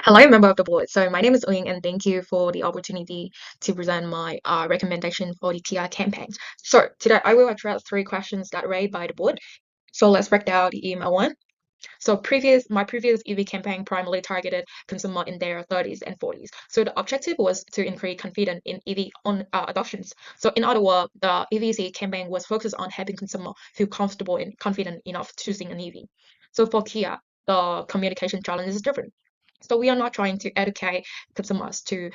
Hello, member of the board. So my name is Uying, and thank you for the opportunity to present my recommendation for the Kia campaign. So today I will address three questions that raised by the board. So let's break down the email one. So my previous EV campaign primarily targeted consumers in their 30s and 40s. So the objective was to increase confidence in EV adoptions. So in other words, the EVC campaign was focused on helping consumers feel comfortable and confident enough choosing an EV. So for Kia, the communication challenge is different. So we are not trying to educate consumers to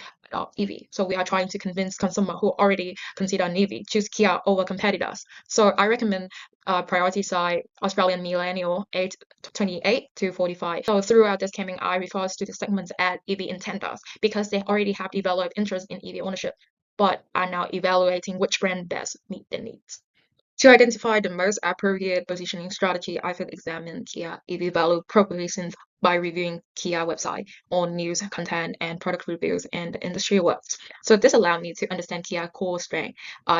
EV. So we are trying to convince consumers who already consider an EV choose Kia over competitors. So I recommend prioritize Australian millennial aged 28 to 45. So throughout this campaign, I refer to the segments at EV intenders because they already have developed interest in EV ownership, but are now evaluating which brand best meet their needs. To identify the most appropriate positioning strategy, I could examine Kia EV value propositions by reviewing Kia website on news content and product reviews and industry awards. So this allowed me to understand Kia core strength,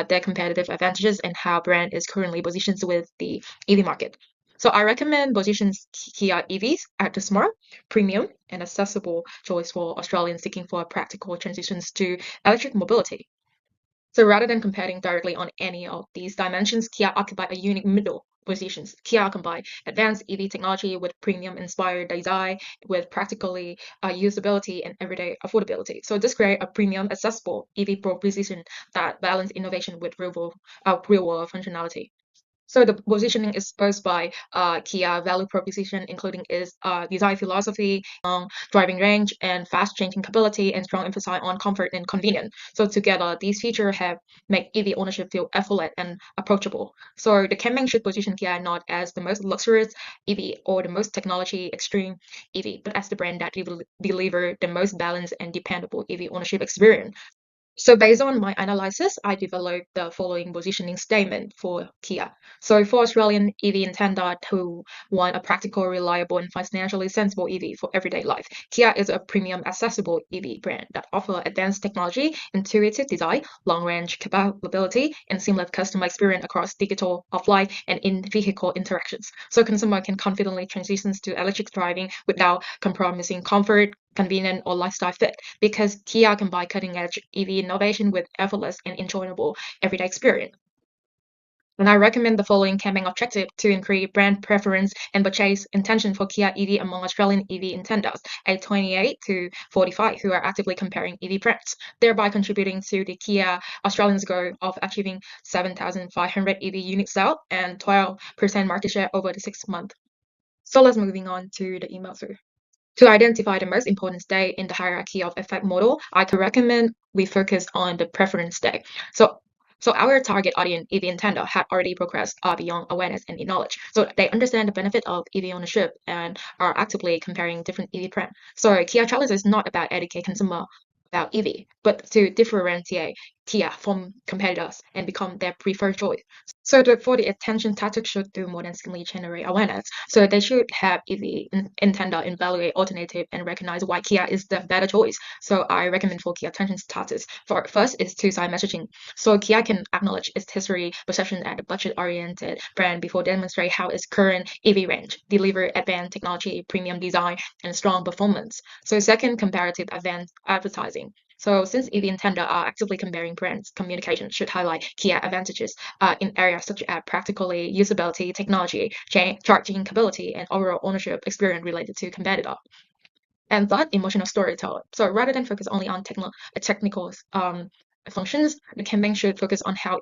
their competitive advantages, and how brand is currently positioned with the EV market. So I recommend positions Kia EVs at the smart, premium, and accessible choice for Australians seeking for practical transitions to electric mobility. So rather than competing directly on any of these dimensions, Kia occupy a unique middle positions. Kia combine advanced EV technology with premium-inspired design, with practically usability and everyday affordability. So this creates a premium, accessible EV proposition that balance innovation with real-world functionality. So the positioning is posed by Kia value proposition, including its design philosophy, driving range, and fast changing capability, and strong emphasis on comfort and convenience. So together, these features have make EV ownership feel effortless and approachable. So the campaign should position Kia not as the most luxurious EV or the most technology extreme EV, but as the brand that deliver the most balanced and dependable EV ownership experience. So based on my analysis, I developed the following positioning statement for Kia. So for Australian EV intender who want a practical, reliable, and financially sensible EV for everyday life, Kia is a premium, accessible EV brand that offers advanced technology, intuitive design, long-range capability, and seamless customer experience across digital, offline, and in-vehicle interactions. So consumer can confidently transition to electric driving without compromising comfort, convenient, or lifestyle fit because Kia combine cutting-edge EV innovation with effortless and enjoyable everyday experience. And I recommend the following campaign objective to increase brand preference and purchase intention for Kia EV among Australian EV intenders aged 28 to 45 who are actively comparing EV brands, thereby contributing to the Kia Australians' goal of achieving 7,500 EV unit sales and 12% market share over the 6 months. So let's moving on to the email through. To identify the most important state in the hierarchy of effect model, I could recommend we focus on the preference state. So our target audience, EV intender, had already progressed beyond awareness and knowledge. So they understand the benefit of EV ownership and are actively comparing different EV brands. So Kia Challenge is not about educate consumer about EV, but to differentiate Kia from competitors and become their preferred choice. So for the attention tactics should do more than simply generate awareness. So they should have EV intender evaluate alternative and recognize why Kia is the better choice. So I recommend for Kia attention tactics. For first is two-side messaging. So Kia can acknowledge its history, perception as a budget-oriented brand before demonstrate how its current EV range deliver advanced technology, premium design, and strong performance. So second, comparative advanced advertising. So since EV intender are actively comparing brands, communication should highlight Kia advantages in areas such as practically usability, technology, charging capability, and overall ownership experience related to competitor. And third, emotional storytelling. So rather than focus only on technical functions, the campaign should focus on how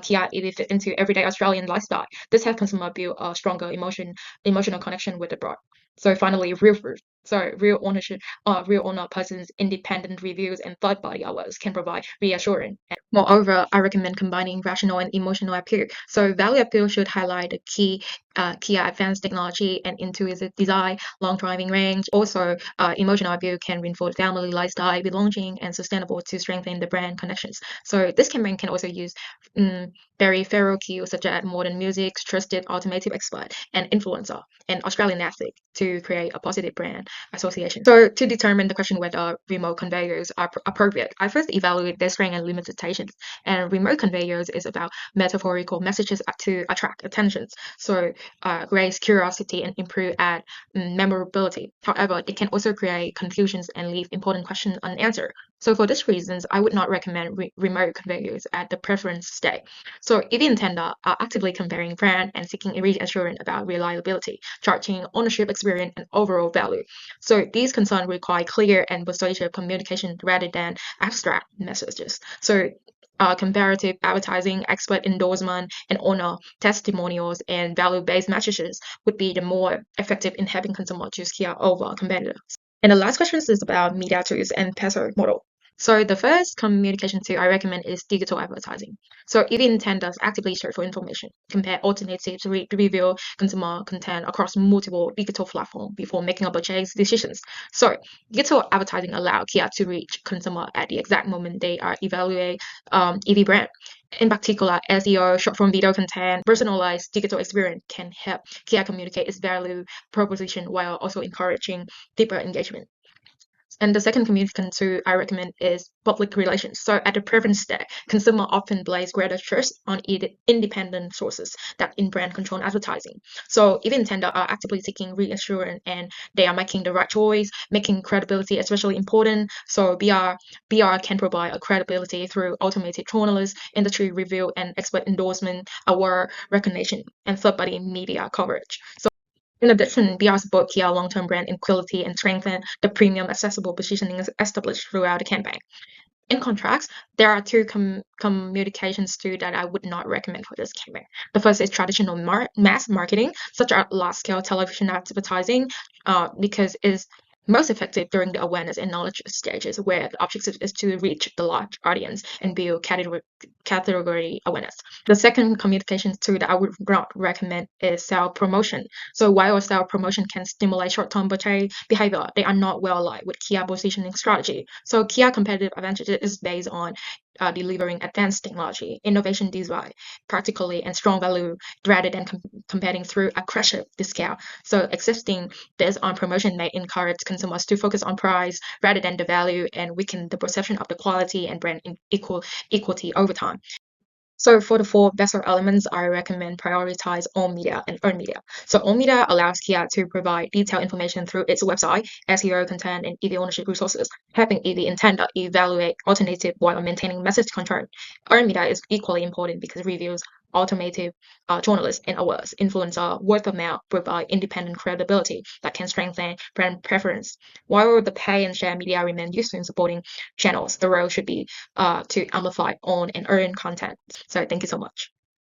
Kia EV fit into everyday Australian lifestyle. This helps consumer build a stronger emotional connection with the brand. So finally, real proof. So real ownership, real owner persons, independent reviews, and third-party hours can provide reassurance. Moreover, I recommend combining rational and emotional appeal. So value appeal should highlight the key Kia advanced technology and intuitive design, long driving range. Also, emotional appeal can reinforce family lifestyle, belonging, and sustainable to strengthen the brand connections. So this campaign can also use peripheral cues such as modern music, trusted automotive expert, and influencer, and Australian athlete to create a positive brand association. So to determine the question whether remote conveyors are appropriate, I first evaluate their strengths and limitations. And remote conveyors is about metaphorical messages to attract attentions. So raise curiosity and improve at memorability. However, it can also create confusions and leave important questions unanswered. So for these reasons, I would not recommend remote conveyors at the preference stage. So if the intender are actively comparing brand and seeking reassurance about reliability, charging, ownership experience, and overall value. So these concerns require clear and persuasive communication rather than abstract messages. So comparative advertising, expert endorsement, and owner testimonials and value-based messages would be the more effective in helping consumers choose Kia over competitors. And the last question is about media tools and peso model. So the first communication tool I recommend is digital advertising. So if intenders actively search for information, compare alternatives, review consumer content across multiple digital platforms before making a purchase decisions. So digital advertising allows Kia to reach consumer at the exact moment they are evaluating EV brand. In particular, SEO, short-form video content, personalized digital experience can help Kia communicate its value proposition while also encouraging deeper engagement. And the second communication tool I recommend is public relations. So at the preference stage, consumer often place greater trust on independent sources that in brand control advertising. So if intenders are actively seeking reassurance and they are making the right choice, making credibility especially important. So BR can provide a credibility through automated journalists, industry review, and expert endorsement, award recognition, and third-party media coverage. So in addition, BR support Kia long-term brand equality and strengthen the premium accessible positioning established throughout the campaign. In contrast, there are two communications tools that I would not recommend for this campaign. The first is traditional mass marketing, such as large-scale television advertising, because it's most effective during the awareness and knowledge stages, where the objective is to reach the large audience and build category awareness. The second communication tool that I would not recommend is self-promotion. So while self-promotion can stimulate short-term purchase behavior, they are not well aligned with Kia positioning strategy. So Kia competitive advantage is based on delivering advanced technology, innovation design, practically and strong value rather than competing through aggressive discount. So existing this on promotion may encourage consumers to focus on price rather than the value and weaken the perception of the quality and brand equality over time. So for the four better elements, I recommend prioritize owned media and earned media. So owned media allows Kia to provide detailed information through its website, SEO content, and EV ownership resources, helping EV intender evaluate alternative while maintaining message control. Earned media is equally important because reviews, automotive journalists, and awards influencer word of mouth provide independent credibility that can strengthen brand preference. While the pay and share media remain useful in supporting channels, the role should be to amplify own and earn content. So thank you so much.